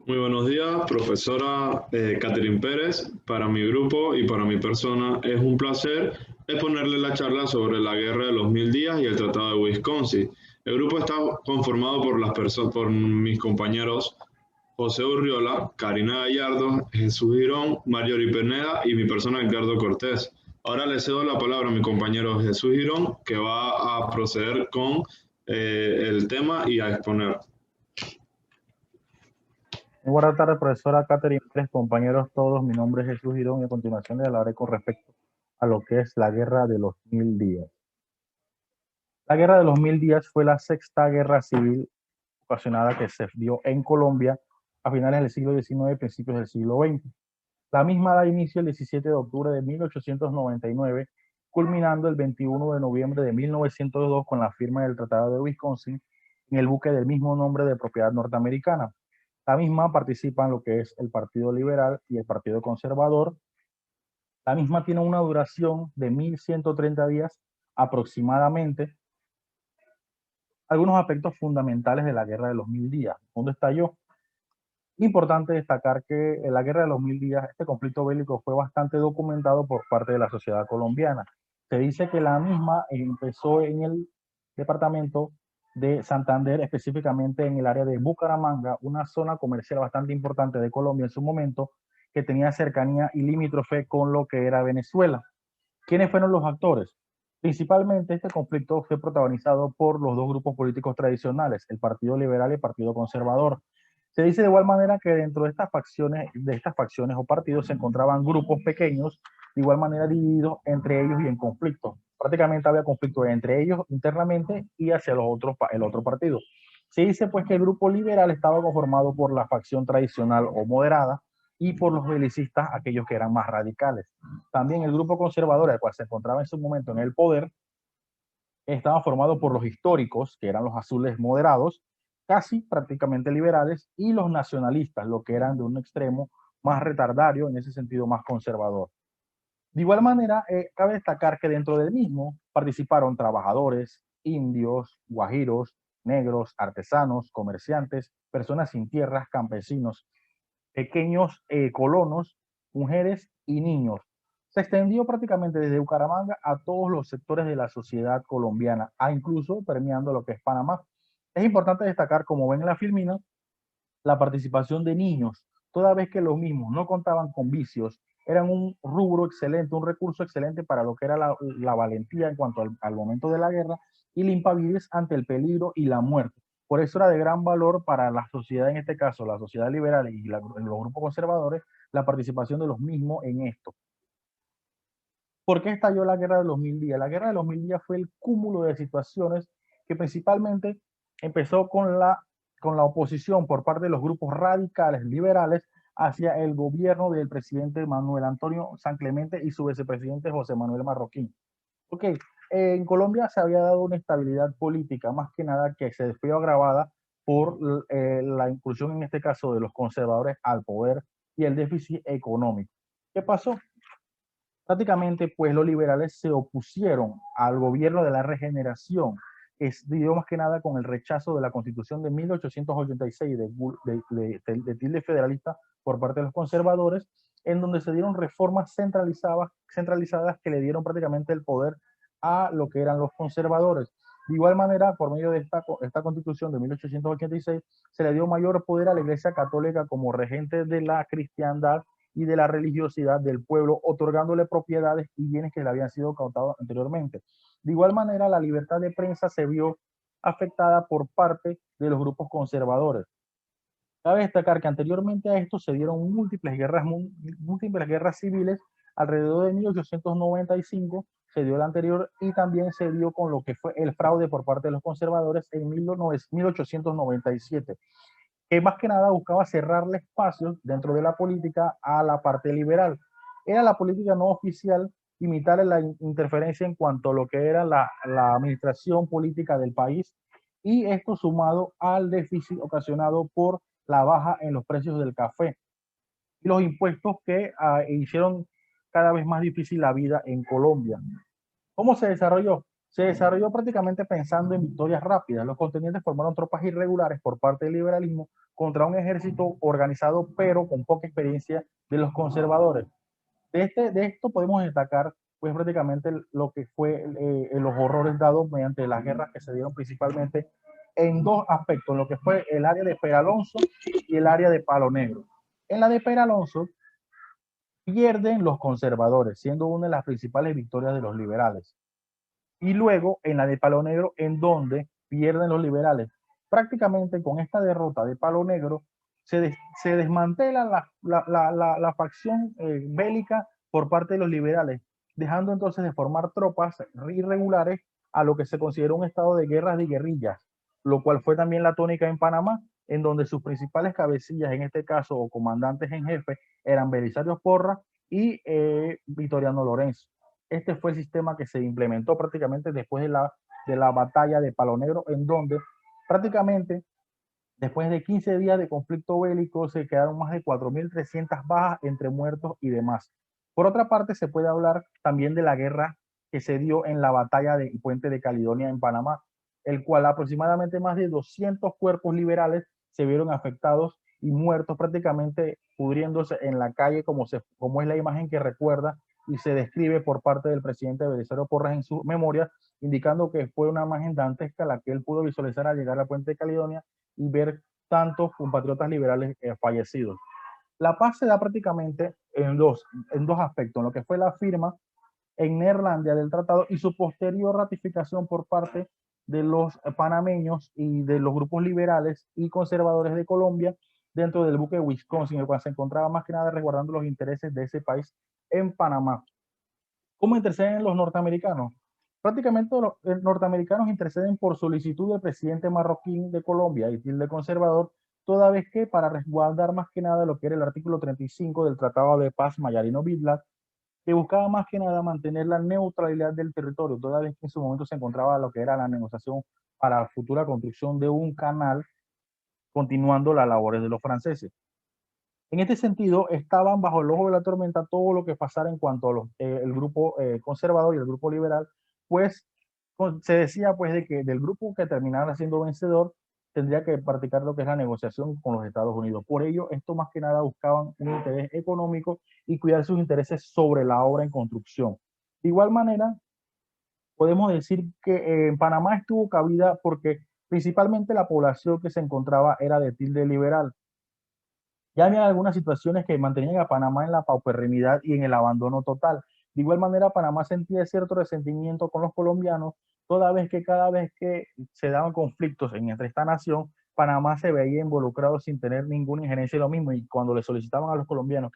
Muy buenos días, profesora Catherine Pérez. Para mi grupo y para mi persona es un placer exponerle la charla sobre la Guerra de los Mil Días y el Tratado de Wisconsin. El grupo está conformado por mis compañeros José Urriola, Karina Gallardo, Jesús Girón, Marjorie Peneda y mi persona Edgardo Cortés. Ahora le cedo la palabra a mi compañero Jesús Girón, que va a proceder con el tema y a exponer. Muy buenas tardes, profesora Catherine Pérez, compañeros todos. Mi nombre es Jesús Girón y a continuación les hablaré con respecto a lo que es la Guerra de los Mil Días. La Guerra de los Mil Días fue la sexta guerra civil ocasionada que se dio en Colombia a finales del siglo XIX y principios del siglo XX. La misma da inicio el 17 de octubre de 1899, culminando el 21 de noviembre de 1902 con la firma del Tratado de Wisconsin en el buque del mismo nombre de propiedad norteamericana. La misma participa en lo que es el Partido Liberal y el Partido Conservador. La misma tiene una duración de 1130 días aproximadamente. Algunos aspectos fundamentales de la Guerra de los Mil Días. ¿Dónde estalló? Importante destacar que en la Guerra de los Mil Días, este conflicto bélico fue bastante documentado por parte de la sociedad colombiana. Se dice que la misma empezó en el departamento de Santander, específicamente en el área de Bucaramanga, una zona comercial bastante importante de Colombia en su momento, que tenía cercanía y limítrofe con lo que era Venezuela. ¿Quiénes fueron los actores? Principalmente este conflicto fue protagonizado por los dos grupos políticos tradicionales, el Partido Liberal y el Partido Conservador. Se dice de igual manera que dentro de estas facciones o partidos se encontraban grupos pequeños, de igual manera divididos entre ellos y en conflicto. Prácticamente había conflicto entre ellos internamente y hacia el otro partido. Se dice pues que el grupo liberal estaba conformado por la facción tradicional o moderada y por los belicistas, aquellos que eran más radicales. También el grupo conservador, el cual se encontraba en su momento en el poder, estaba formado por los históricos, que eran los azules moderados, casi prácticamente liberales, y los nacionalistas, lo que eran de un extremo más retardario, en ese sentido más conservador. De igual manera, cabe destacar que dentro del mismo participaron trabajadores, indios, guajiros, negros, artesanos, comerciantes, personas sin tierras, campesinos, pequeños colonos, mujeres y niños. Se extendió prácticamente desde Bucaramanga a todos los sectores de la sociedad colombiana, a incluso permeando lo que es Panamá. Es importante destacar, como ven en la filmina, la participación de niños, toda vez que los mismos no contaban con vicios, eran un rubro excelente, un recurso excelente para lo que era la valentía en cuanto al momento de la guerra y la impavidez ante el peligro y la muerte. Por eso era de gran valor para la sociedad, en este caso la sociedad liberal y los grupos conservadores, la participación de los mismos en esto. ¿Por qué estalló la Guerra de los Mil Días? La Guerra de los Mil Días fue el cúmulo de situaciones que principalmente empezó con la oposición por parte de los grupos radicales liberales hacia el gobierno del presidente Manuel Antonio San Clemente y su vicepresidente José Manuel Marroquín. Ok, en Colombia se había dado una estabilidad política, más que nada que se vio agravada por la inclusión en este caso de los conservadores al poder y el déficit económico. ¿Qué pasó? Prácticamente, pues los liberales se opusieron al gobierno de la regeneración, es dio más que nada con el rechazo de la Constitución de 1886 de tilde federalista por parte de los conservadores, en donde se dieron reformas centralizadas que le dieron prácticamente el poder a lo que eran los conservadores. De igual manera, por medio de esta Constitución de 1886, se le dio mayor poder a la Iglesia Católica como regente de la cristiandad y de la religiosidad del pueblo, otorgándole propiedades y bienes que le habían sido cautados anteriormente. De igual manera, la libertad de prensa se vio afectada por parte de los grupos conservadores. Cabe destacar que anteriormente a esto se dieron múltiples guerras civiles. Alrededor de 1895 se dio la anterior y también se dio con lo que fue el fraude por parte de los conservadores en 1897, que más que nada buscaba cerrarle espacios dentro de la política a la parte liberal. Era la política no oficial imitar la interferencia en cuanto a lo que era la administración política del país, y esto sumado al déficit ocasionado por la baja en los precios del café y los impuestos que hicieron cada vez más difícil la vida en Colombia. ¿Cómo se desarrolló? se desarrolló prácticamente pensando en victorias rápidas. Los contendientes formaron tropas irregulares por parte del liberalismo contra un ejército organizado pero con poca experiencia de los conservadores. De esto podemos destacar pues prácticamente lo que fue los horrores dados mediante las guerras que se dieron principalmente en dos aspectos, lo que fue el área de Peralonso y el área de Palo Negro. En la de Peralonso pierden los conservadores, siendo una de las principales victorias de los liberales. Y luego en la de Palo Negro, en donde pierden los liberales. Prácticamente con esta derrota de Palo Negro, se desmantela la facción bélica por parte de los liberales, dejando entonces de formar tropas irregulares a lo que se consideró un estado de guerras de guerrillas, lo cual fue también la tónica en Panamá, en donde sus principales cabecillas, en este caso, o comandantes en jefe, eran Belisario Porras y Victoriano Lorenzo. Este fue el sistema que se implementó prácticamente después de la batalla de Palo Negro, en donde prácticamente después de 15 días de conflicto bélico se quedaron más de 4.300 bajas entre muertos y demás. Por otra parte, se puede hablar también de la guerra que se dio en la batalla de Puente de Caledonia en Panamá, el cual aproximadamente más de 200 cuerpos liberales se vieron afectados y muertos prácticamente pudriéndose en la calle, como es la imagen que recuerda y se describe por parte del presidente Belisario Porras en su memoria, indicando que fue una imagen dantesca la que él pudo visualizar al llegar a Puente de Caledonia y ver tantos compatriotas liberales fallecidos. La paz se da prácticamente en dos aspectos, en lo que fue la firma en Neerlandia del tratado y su posterior ratificación por parte de los panameños y de los grupos liberales y conservadores de Colombia dentro del buque Wisconsin, el cual se encontraba más que nada resguardando los intereses de ese país en Panamá. ¿Cómo interceden los norteamericanos? Prácticamente los norteamericanos interceden por solicitud del presidente marroquí de Colombia y tilde conservador, toda vez que para resguardar más que nada lo que era el artículo 35 del Tratado de Paz Mayarino-Bidlack, que buscaba más que nada mantener la neutralidad del territorio, toda vez que en su momento se encontraba lo que era la negociación para la futura construcción de un canal, continuando las labores de los franceses. En este sentido, estaban bajo el ojo de la tormenta todo lo que pasara en cuanto a el grupo conservador y el grupo liberal, pues se decía pues de que del grupo que terminara siendo vencedor tendría que practicar lo que es la negociación con los Estados Unidos. Por ello, esto más que nada buscaban un interés económico y cuidar sus intereses sobre la obra en construcción. De igual manera, podemos decir que en Panamá estuvo cabida porque principalmente la población que se encontraba era de tilde liberal. Ya había algunas situaciones que mantenían a Panamá en la paupérrimidad y en el abandono total. De igual manera, Panamá sentía cierto resentimiento con los colombianos, toda vez que cada vez que se daban conflictos entre esta nación, Panamá se veía involucrado sin tener ninguna injerencia en lo mismo. Y cuando le solicitaban a los colombianos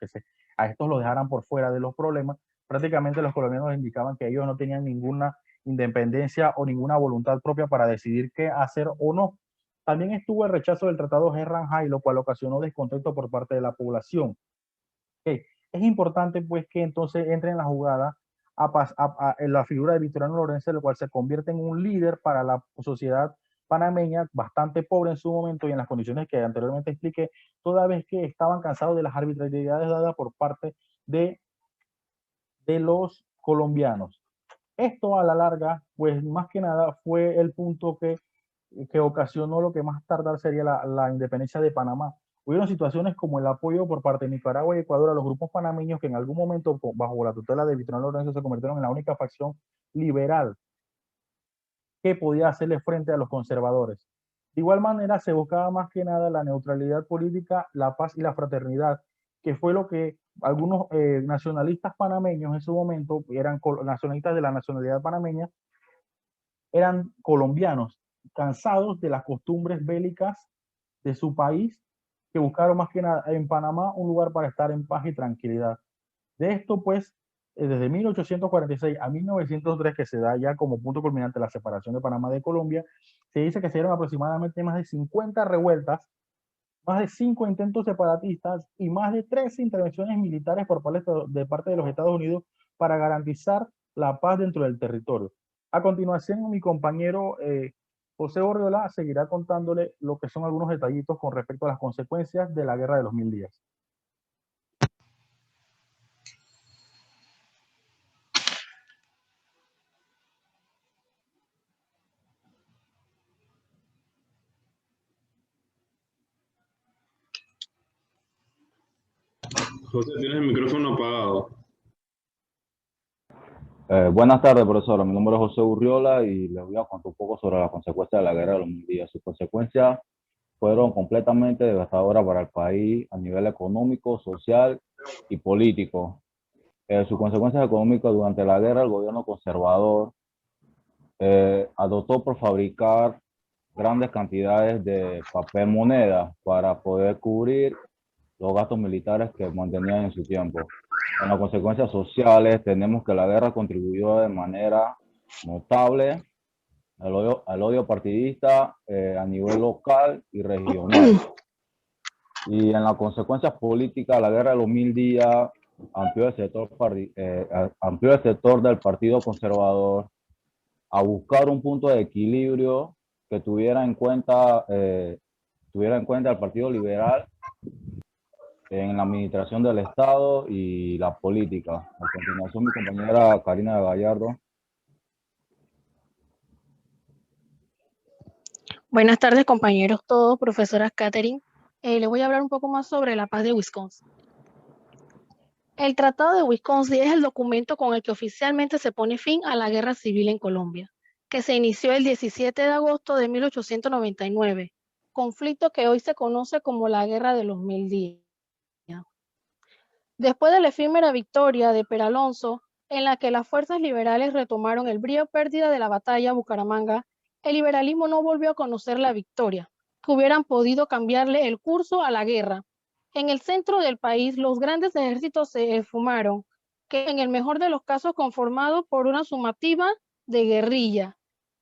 a estos los dejaran por fuera de los problemas, prácticamente los colombianos indicaban que ellos no tenían ninguna independencia o ninguna voluntad propia para decidir qué hacer o no. También estuvo el rechazo del Tratado Herranjay, lo cual ocasionó descontento por parte de la población. Okay. Es importante pues que entonces entre en la jugada en la figura de Victoriano Lorenzo, el cual se convierte en un líder para la sociedad panameña, bastante pobre en su momento y en las condiciones que anteriormente expliqué, toda vez que estaban cansados de las arbitrariedades dadas por parte de los colombianos. Esto a la larga, pues más que nada fue el punto que ocasionó lo que más tardar sería la independencia de Panamá. Hubieron situaciones como el apoyo por parte de Nicaragua y Ecuador a los grupos panameños que en algún momento, bajo la tutela de Victoriano Lorenzo, se convirtieron en la única facción liberal que podía hacerle frente a los conservadores. De igual manera, se buscaba más que nada la neutralidad política, la paz y la fraternidad, que fue lo que algunos nacionalistas panameños en su momento, eran nacionalistas de la nacionalidad panameña, eran colombianos, cansados de las costumbres bélicas de su país, que buscaron más que nada en Panamá un lugar para estar en paz y tranquilidad. De esto, pues, desde 1846 a 1903, que se da ya como punto culminante la separación de Panamá de Colombia, se dice que se dieron aproximadamente más de 50 revueltas, más de 5 intentos separatistas y más de 13 intervenciones militares por parte de los Estados Unidos para garantizar la paz dentro del territorio. A continuación, mi compañero José Orriola seguirá contándole lo que son algunos detallitos con respecto a las consecuencias de la Guerra de los 1000 días. José, tienes el micrófono apagado. Buenas tardes, profesor. Mi nombre es José Urriola y les voy a contar un poco sobre las consecuencias de la guerra de los 1000 días. Sus consecuencias fueron completamente devastadoras para el país a nivel económico, social y político. Sus consecuencias económicas: durante la guerra, el gobierno conservador adoptó por fabricar grandes cantidades de papel moneda para poder cubrir los gastos militares que mantenían en su tiempo. En las consecuencias sociales, tenemos que la guerra contribuyó de manera notable al odio partidista a nivel local y regional. Y en las consecuencias políticas, la guerra de los 1000 días amplió el sector del Partido Conservador a buscar un punto de equilibrio que tuviera en cuenta el Partido Liberal en la administración del Estado y la política. A continuación, mi compañera Karina Gallardo. Buenas tardes, compañeros todos, profesora Catherine. Les voy a hablar un poco más sobre la paz de Wisconsin. El Tratado de Wisconsin es el documento con el que oficialmente se pone fin a la guerra civil en Colombia, que se inició el 17 de agosto de 1899, conflicto que hoy se conoce como la Guerra de los 1000 días. Después de la efímera victoria de Peralonso, en la que las fuerzas liberales retomaron el brío pérdida de la batalla Bucaramanga, el liberalismo no volvió a conocer la victoria, que hubieran podido cambiarle el curso a la guerra. En el centro del país, los grandes ejércitos se esfumaron, que en el mejor de los casos conformado por una sumativa de guerrilla,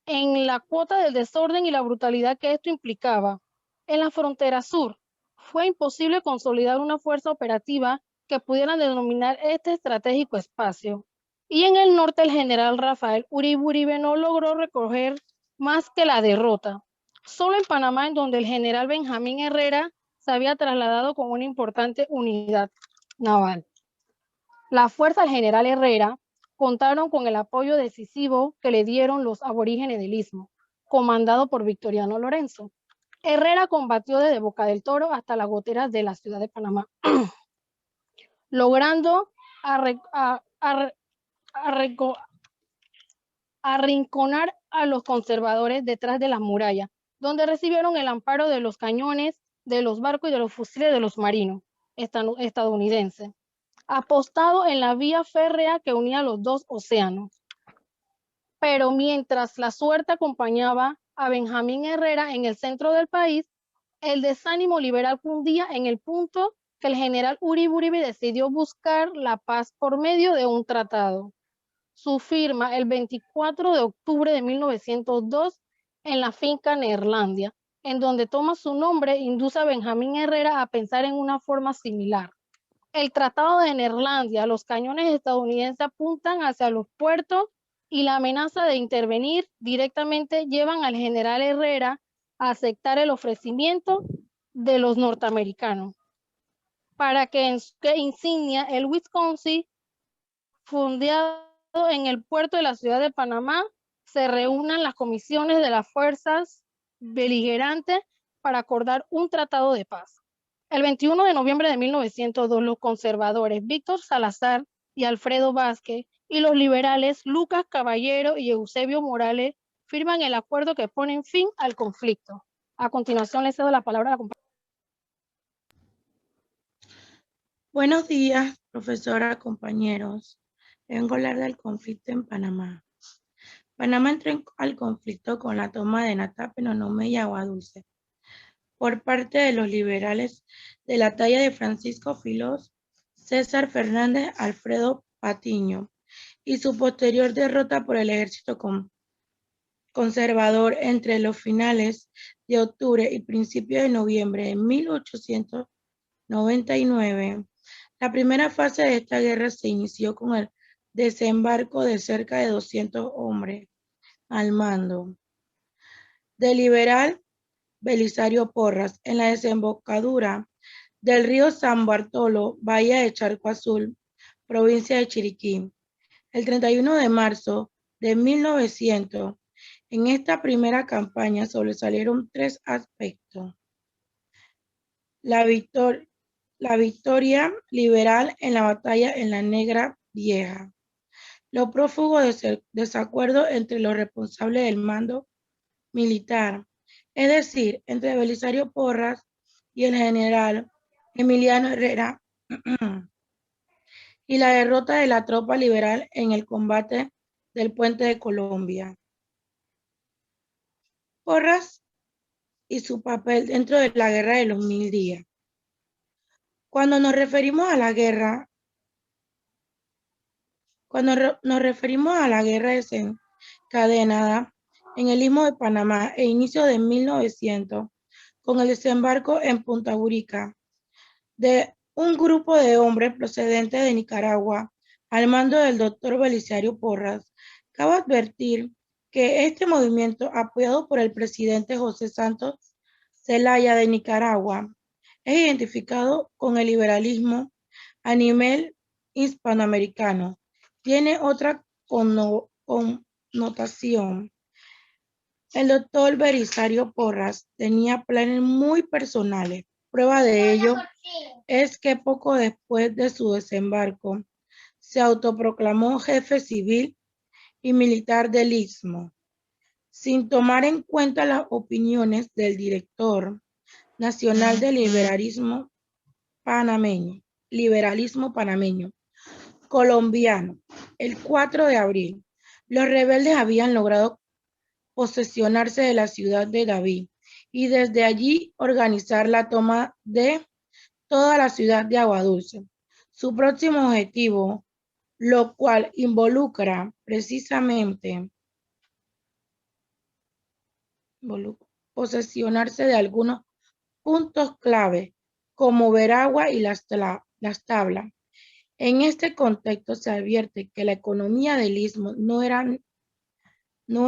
en la cuota del desorden y la brutalidad que esto implicaba. En la frontera sur, fue imposible consolidar una fuerza operativa que pudieran denominar este estratégico espacio. Y en el norte, el general Rafael Uribe Uribe no logró recoger más que la derrota. Solo en Panamá, en donde el general Benjamín Herrera se había trasladado con una importante unidad naval. Las fuerzas del general Herrera contaron con el apoyo decisivo que le dieron los aborígenes del Istmo, comandado por Victoriano Lorenzo. Herrera combatió desde Boca del Toro hasta las goteras de la ciudad de Panamá, logrando arrinconar a los conservadores detrás de las murallas, donde recibieron el amparo de los cañones, de los barcos y de los fusiles de los marinos estadounidenses, apostado en la vía férrea que unía los dos océanos. Pero mientras la suerte acompañaba a Benjamín Herrera en el centro del país, el desánimo liberal cundía en el punto que el general Uribe Uribe decidió buscar la paz por medio de un tratado. Su firma el 24 de octubre de 1902 en la finca Neerlandia, en donde toma su nombre, induce a Benjamín Herrera a pensar en una forma similar. El Tratado de Neerlandia, los cañones estadounidenses apuntan hacia los puertos y la amenaza de intervenir directamente llevan al general Herrera a aceptar el ofrecimiento de los norteamericanos para que en su insignia el Wisconsin, fundado en el puerto de la ciudad de Panamá, se reúnan las comisiones de las fuerzas beligerantes para acordar un tratado de paz. El 21 de noviembre de 1902, los conservadores Víctor Salazar y Alfredo Vázquez y los liberales Lucas Caballero y Eusebio Morales firman el acuerdo que pone fin al conflicto. A continuación, le cedo la palabra a la compañera. Buenos días, profesora, compañeros. Vengo a hablar del conflicto en Panamá. Panamá entró al conflicto con la toma de Natá, Penonomé y Agua Dulce por parte de los liberales de la talla de Francisco Filós, César Fernández, Alfredo Patiño, y su posterior derrota por el ejército conservador entre los finales de octubre y principios de noviembre de 1899. La primera fase de esta guerra se inició con el desembarco de cerca de 200 hombres al mando del liberal Belisario Porras en la desembocadura del río San Bartolo, bahía de Charco Azul, provincia de Chiriquí. El 31 de marzo de 1900, en esta primera campaña sobresalieron tres aspectos. La victoria la victoria liberal en la batalla en la Negra Vieja. Los prófugos de desacuerdo entre los responsables del mando militar, es decir, entre Belisario Porras y el general Emiliano Herrera, y la derrota de la tropa liberal en el combate del Puente de Colombia. Porras y su papel dentro de la Guerra de los 1000 días. Cuando nos referimos a la guerra, desencadenada en el Istmo de Panamá e inicio de 1900, con el desembarco en Punta Burica, de un grupo de hombres procedentes de Nicaragua, al mando del doctor Belisario Porras, cabe advertir que este movimiento, apoyado por el presidente José Santos Zelaya de Nicaragua, es identificado con el liberalismo a nivel hispanoamericano. Tiene otra connotación. El doctor Belisario Porras tenía planes muy personales. Prueba de ello es que poco después de su desembarco se autoproclamó jefe civil y militar del Istmo, sin tomar en cuenta las opiniones del director nacional del liberalismo panameño, colombiano. El 4 de abril, los rebeldes habían logrado posesionarse de la ciudad de David y desde allí organizar la toma de toda la ciudad de Aguadulce. Su próximo objetivo, lo cual involucra precisamente posesionarse de algunos puntos clave como Veragua y las Tablas. En este contexto se advierte que la economía del Istmo no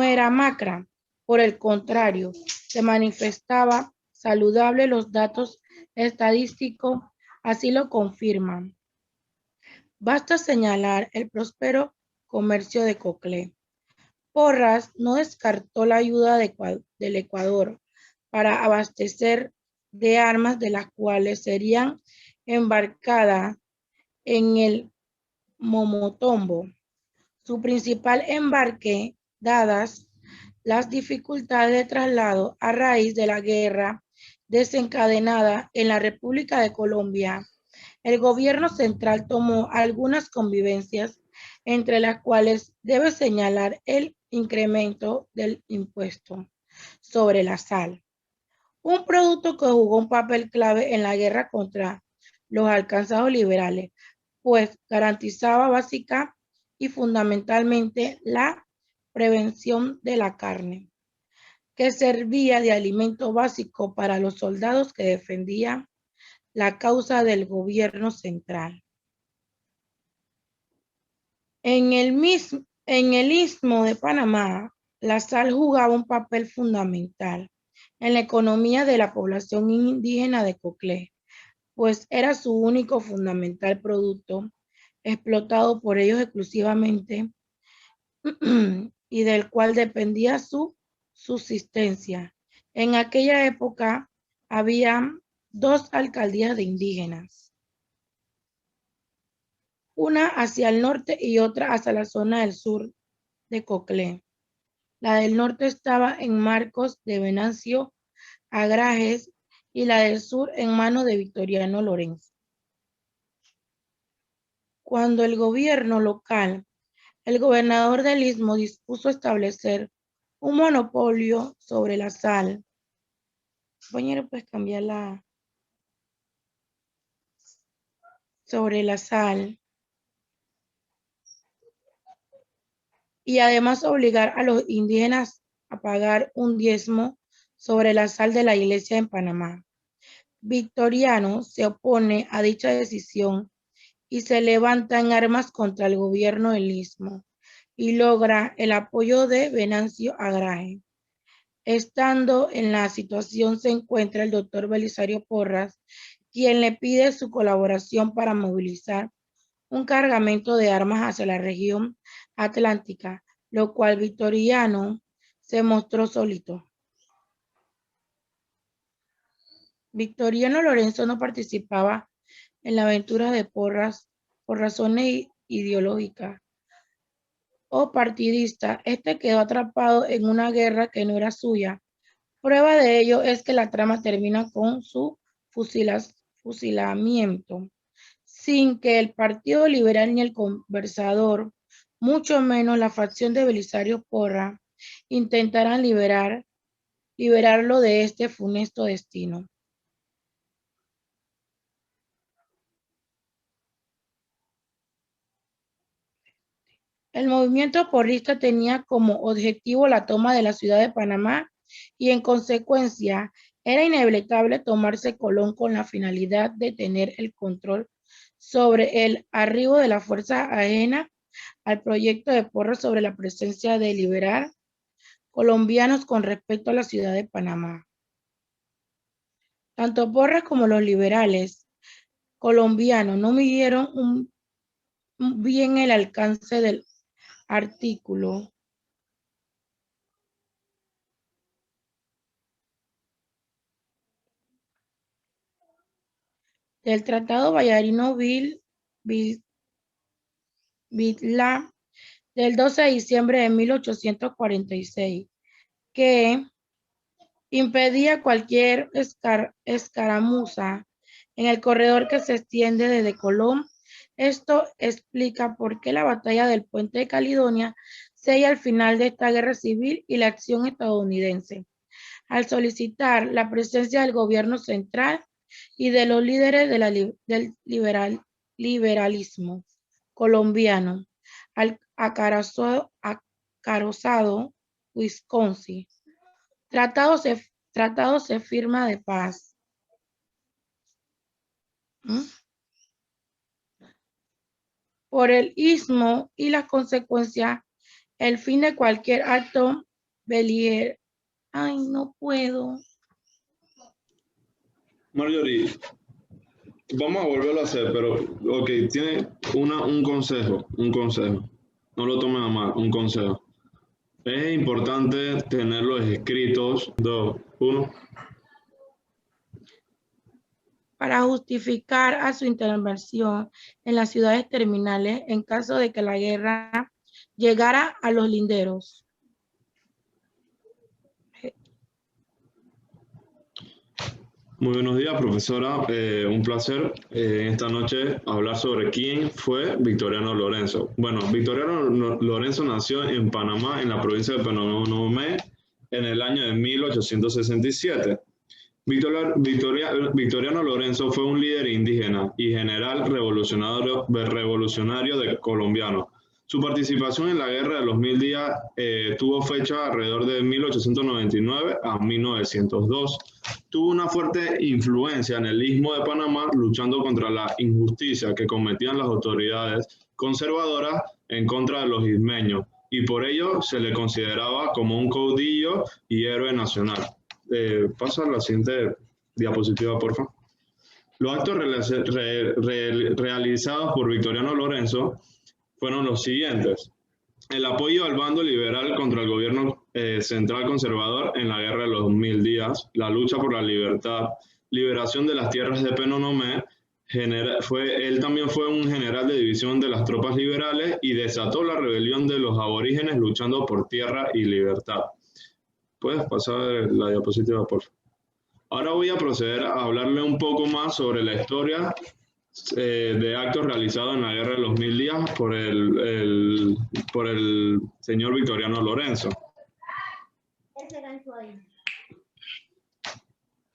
era macra, por el contrario, se manifestaba saludable. Los datos estadísticos así lo confirman. Basta señalar el próspero comercio de Coclé. Porras no descartó la ayuda del Ecuador para abastecer de armas, de las cuales serían embarcadas en el Momotombo, su principal embarque, dadas las dificultades de traslado a raíz de la guerra desencadenada en la República de Colombia. El gobierno central tomó algunas convivencias, entre las cuales debe señalar el incremento del impuesto sobre la sal, un producto que jugó un papel clave en la guerra contra los alcanzados liberales, pues garantizaba básica y fundamentalmente la prevención de la carne, que servía de alimento básico para los soldados que defendían la causa del gobierno central. En el Istmo de Panamá, la sal jugaba un papel fundamental en la economía de la población indígena de Coclé, pues era su único fundamental producto, explotado por ellos exclusivamente y del cual dependía su subsistencia. En aquella época había 2 alcaldías de indígenas, una hacia el norte y otra hacia la zona del sur de Coclé. La del norte estaba en Marcos de Venancio Agrajes y la del sur en manos de Victoriano Lorenzo. Cuando el gobierno local, el gobernador del Istmo, dispuso establecer un monopolio sobre la sal. Compañero, puedes cambiar sobre la sal. Y además obligar a los indígenas a pagar un diezmo sobre la sal de la iglesia en Panamá. Victoriano se opone a dicha decisión y se levanta en armas contra el gobierno del Istmo y logra el apoyo de Venancio Agraje. Estando en la situación se encuentra el doctor Belisario Porras, quien le pide su colaboración para movilizar un cargamento de armas hacia la región atlántica, lo cual Victoriano se mostró solito. Victoriano Lorenzo no participaba en la aventura de Porras por razones ideológicas o partidistas. Este quedó atrapado en una guerra que no era suya. Prueba de ello es que la trama termina con su fusilamiento, sin que el Partido Liberal ni el Conservador, mucho menos la facción de Belisario Porras, intentaran liberarlo de este funesto destino. El movimiento porrista tenía como objetivo la toma de la ciudad de Panamá y en consecuencia era inevitable tomarse Colón con la finalidad de tener el control sobre el arribo de la fuerza ajena al proyecto de Porras sobre la presencia de liberar colombianos con respecto a la ciudad de Panamá. Tanto Porras como los liberales colombianos no midieron bien el alcance del artículo del Tratado Vallarino-Vitla del 12 de diciembre de 1846, que impedía cualquier escaramuza en el corredor que se extiende desde Colón. Esto explica por qué la batalla del Puente de Caledonia sella el final de esta guerra civil y la acción estadounidense, al solicitar la presencia del gobierno central y de los líderes del liberalismo colombiano, al acarozado Wisconsin. Tratado se firma de paz. Por el istmo y las consecuencias, el fin de cualquier acto beliger. Ay, no puedo. Marjorie, vamos a volverlo a hacer, pero, ok, tiene un consejo. No lo tomen a mal, un consejo. Es importante tenerlos escritos. 2, 1. Para justificar a su intervención en las ciudades terminales en caso de que la guerra llegara a los linderos. Muy buenos días, profesora. Un placer esta noche hablar sobre quién fue Victoriano Lorenzo. Bueno, Victoriano Lorenzo nació en Panamá, en la provincia de Penonomé, en el año de 1867. Victoriano Lorenzo fue un líder indígena y general revolucionario colombiano. Su participación en la Guerra de los 1000 días tuvo fecha alrededor de 1899 a 1902. Tuvo una fuerte influencia en el Istmo de Panamá, luchando contra la injusticia que cometían las autoridades conservadoras en contra de los ismeños, y por ello se le consideraba como un caudillo y héroe nacional. Pasa a la siguiente diapositiva, por favor. Los actos realizados por Victoriano Lorenzo fueron los siguientes: el apoyo al bando liberal contra el gobierno central conservador en la Guerra de los 1000 días, la lucha por la libertad, liberación de las tierras de Penonomé. Él también fue un general de división de las tropas liberales y desató la rebelión de los aborígenes luchando por tierra y libertad. ¿Puedes pasar la diapositiva, por favor? Ahora voy a proceder a hablarle un poco más sobre la historia de actos realizados en la Guerra de los 1000 días por el señor Victoriano Lorenzo.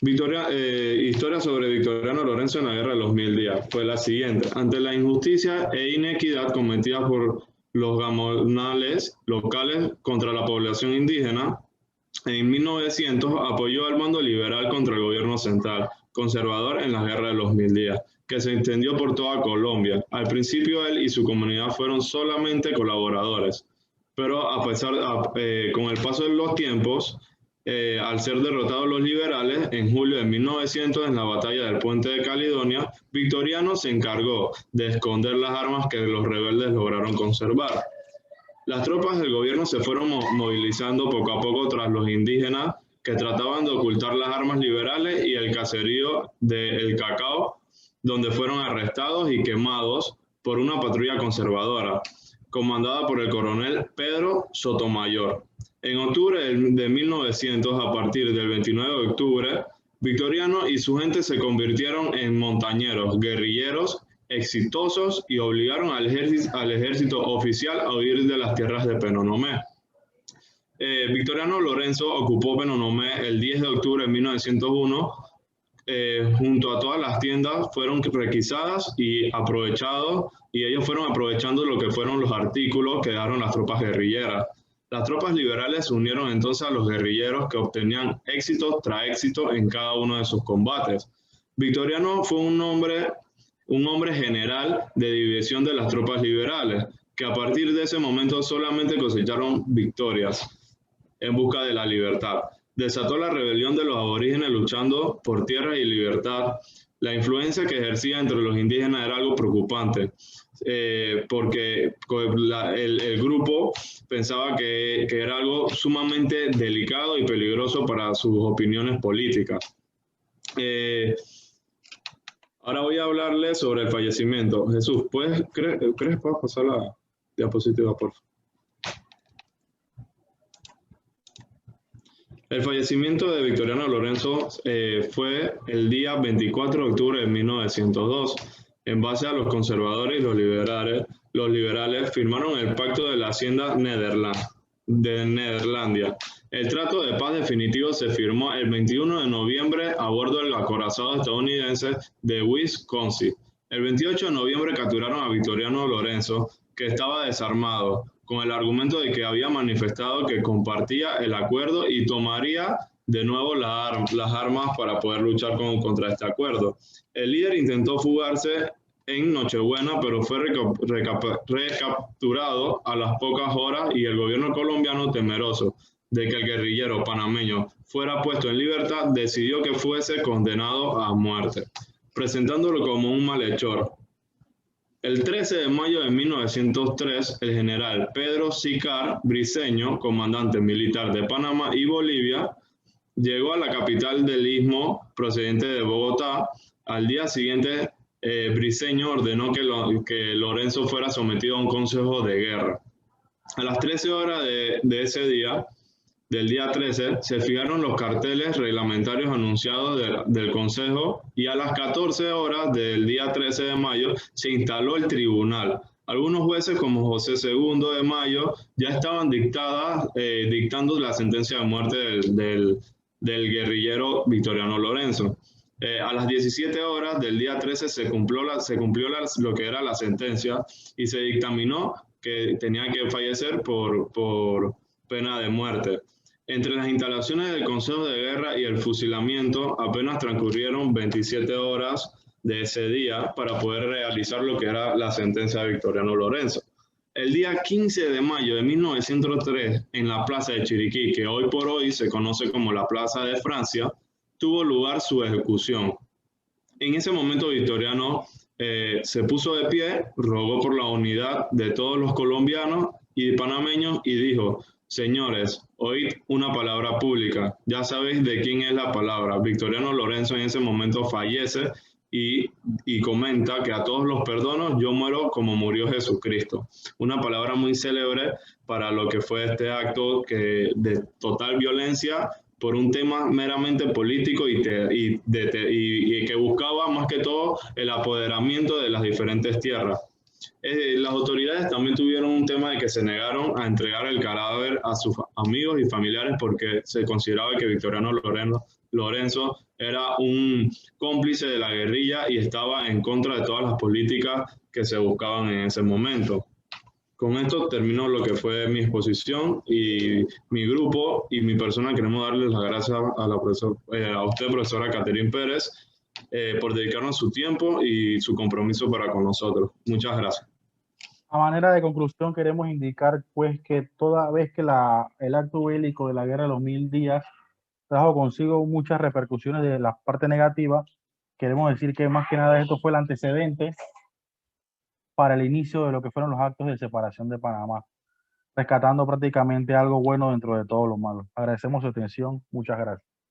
Historia sobre Victoriano Lorenzo en la Guerra de los 1000 días fue la siguiente. Ante la injusticia e inequidad cometida por los gamonales locales contra la población indígena, en 1900 apoyó al bando liberal contra el gobierno central conservador en la Guerra de los 1000 días, que se extendió por toda Colombia. Al principio él y su comunidad fueron solamente colaboradores, pero con el paso de los tiempos, al ser derrotados los liberales, en julio de 1900 en la batalla del Puente de Caledonia, Victoriano se encargó de esconder las armas que los rebeldes lograron conservar. Las tropas del gobierno se fueron movilizando poco a poco tras los indígenas que trataban de ocultar las armas liberales y el caserío del cacao donde fueron arrestados y quemados por una patrulla conservadora, comandada por el coronel Pedro Sotomayor. En octubre de 1900, a partir del 29 de octubre, Victoriano y su gente se convirtieron en montañeros, guerrilleros exitosos y obligaron al ejército oficial a huir de las tierras de Penonomé. Victoriano Lorenzo ocupó Penonomé el 10 de octubre de 1901. Junto a todas las tiendas fueron requisadas y aprovechados, y ellos fueron aprovechando lo que fueron los artículos que dejaron las tropas guerrilleras. Las tropas liberales se unieron entonces a los guerrilleros, que obtenían éxito tras éxito en cada uno de sus combates. Victoriano fue un hombre general de división de las tropas liberales, que a partir de ese momento solamente cosecharon victorias en busca de la libertad. Desató la rebelión de los aborígenes luchando por tierra y libertad. La influencia que ejercía entre los indígenas era algo preocupante, porque el grupo pensaba que era algo sumamente delicado y peligroso para sus opiniones políticas. Ahora voy a hablarles sobre el fallecimiento. Jesús, ¿crees que puedes pasar la diapositiva, por favor? El fallecimiento de Victoriano Lorenzo fue el día 24 de octubre de 1902. En base a los conservadores y los liberales firmaron el Pacto de la Hacienda de Nederlandia. El trato de paz definitivo se firmó el 21 de noviembre a bordo del acorazado estadounidense de Wisconsin. El 28 de noviembre capturaron a Victoriano Lorenzo, que estaba desarmado, con el argumento de que había manifestado que compartía el acuerdo y tomaría de nuevo las armas para poder luchar contra este acuerdo. El líder intentó fugarse en Nochebuena, pero fue recapturado a las pocas horas, y el gobierno colombiano, temeroso de que el guerrillero panameño fuera puesto en libertad, decidió que fuese condenado a muerte, presentándolo como un malhechor. El 13 de mayo de 1903, el general Pedro Sicar Briceño, comandante militar de Panamá y Bolivia, llegó a la capital del Istmo procedente de Bogotá. Al día siguiente, Briceño ordenó que Lorenzo fuera sometido a un consejo de guerra. A las 13 horas de ese día, del día 13, se fijaron los carteles reglamentarios anunciados del Consejo, y a las 14 horas del día 13 de mayo se instaló el tribunal. Algunos jueces, como José II de Mayo, ya estaban dictando la sentencia de muerte del guerrillero Victoriano Lorenzo. A las 17 horas del día 13 se cumplió lo que era la sentencia, y se dictaminó que tenía que fallecer por pena de muerte. Entre las instalaciones del Consejo de Guerra y el fusilamiento, apenas transcurrieron 27 horas de ese día para poder realizar lo que era la sentencia de Victoriano Lorenzo. El día 15 de mayo de 1903, en la plaza de Chiriquí, que hoy por hoy se conoce como la Plaza de Francia, tuvo lugar su ejecución. En ese momento Victoriano se puso de pie, rogó por la unidad de todos los colombianos y panameños y dijo: señores, oíd una palabra pública, ya sabéis de quién es la palabra. Victoriano Lorenzo en ese momento fallece y comenta que a todos los perdono, yo muero como murió Jesucristo. Una palabra muy célebre para lo que fue este acto de total violencia por un tema meramente político y que buscaba más que todo el apoderamiento de las diferentes tierras. Las autoridades también tuvieron un tema de que se negaron a entregar el cadáver a sus amigos y familiares, porque se consideraba que Victoriano Lorenzo era un cómplice de la guerrilla y estaba en contra de todas las políticas que se buscaban en ese momento. Con esto termino lo que fue mi exposición, y mi grupo y mi persona queremos darles las gracias a usted, profesora Catherine Pérez, por dedicarnos su tiempo y su compromiso para con nosotros. Muchas gracias. A manera de conclusión, queremos indicar pues que toda vez que el acto bélico de la Guerra de los 1000 días trajo consigo muchas repercusiones de la parte negativa, queremos decir que más que nada esto fue el antecedente para el inicio de lo que fueron los actos de separación de Panamá, rescatando prácticamente algo bueno dentro de todo lo malo. Agradecemos su atención. Muchas gracias.